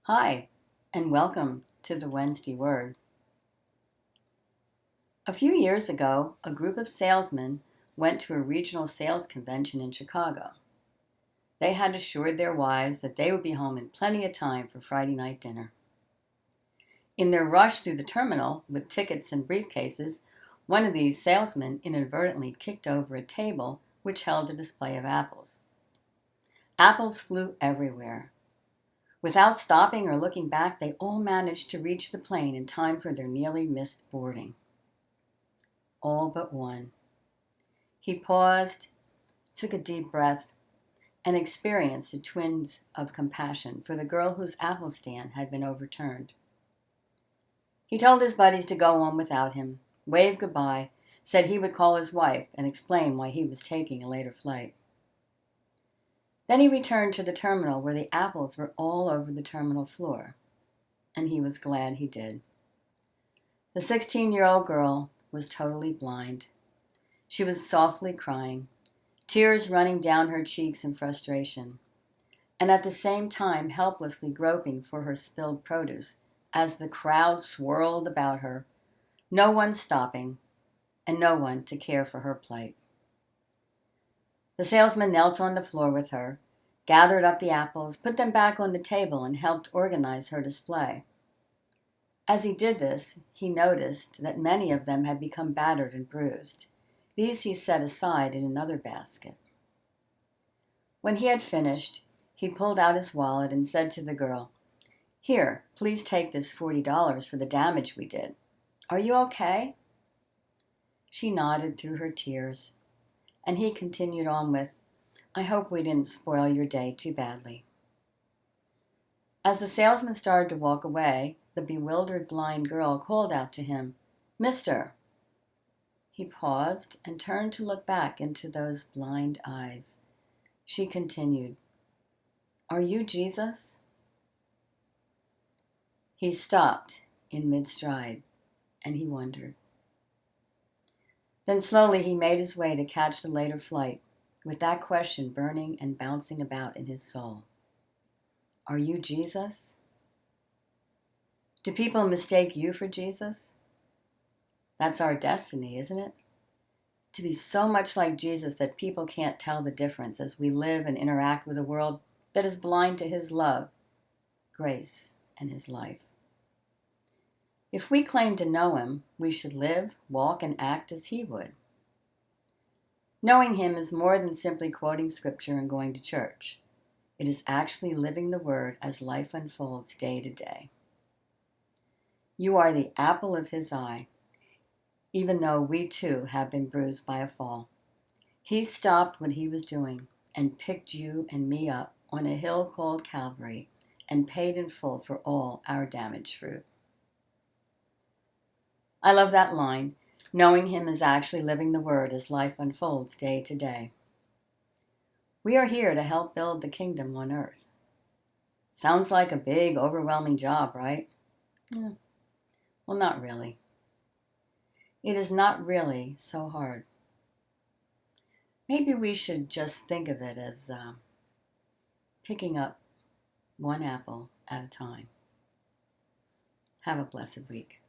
Hi, and welcome to the Wednesday Word. A few years ago, a group of salesmen went to a regional sales convention in Chicago. They had assured their wives that they would be home in plenty of time for Friday night dinner. In their rush through the terminal with tickets and briefcases, one of these salesmen inadvertently kicked over a table which held a display of apples. Apples flew everywhere. Without stopping or looking back, they all managed to reach the plane in time for their nearly missed boarding. All but one. He paused, took a deep breath, and experienced a twinge of compassion for the girl whose apple stand had been overturned. He told his buddies to go on without him, waved goodbye, said he would call his wife and explain why he was taking a later flight. Then he returned to the terminal where the apples were all over the terminal floor, and he was glad he did. The 16-year-old girl was totally blind. She was softly crying, tears running down her cheeks in frustration, and at the same time helplessly groping for her spilled produce as the crowd swirled about her, no one stopping and no one to care for her plight. The salesman knelt on the floor with her, gathered up the apples, put them back on the table, and helped organize her display. As he did this, he noticed that many of them had become battered and bruised. These he set aside in another basket. When he had finished, he pulled out his wallet and said to the girl, "Here, please take this $40 for the damage we did. Are you okay?" She nodded through her tears, and he continued on with, "I hope we didn't spoil your day too badly." As the salesman started to walk away, the bewildered blind girl called out to him, "Mister." He paused and turned to look back into those blind eyes. She continued, "Are you Jesus?" He stopped in mid-stride, and he wondered. Then slowly he made his way to catch the later flight, with that question burning and bouncing about in his soul. Are you Jesus? Do people mistake you for Jesus? That's our destiny, isn't it? To be so much like Jesus that people can't tell the difference as we live and interact with a world that is blind to his love, grace, and his life. If we claim to know him, we should live, walk, and act as he would. Knowing him is more than simply quoting scripture and going to church. It is actually living the word as life unfolds day to day. You are the apple of his eye, even though we too have been bruised by a fall. He stopped what he was doing and picked you and me up on a hill called Calvary and paid in full for all our damaged fruit. I love that line. Knowing him is actually living the word as life unfolds day to day. We are here to help build the kingdom on earth. Sounds like a big, overwhelming job, right? Well, not really. It is not really so hard. Maybe we should just think of it as picking up one apple at a time. Have a blessed week.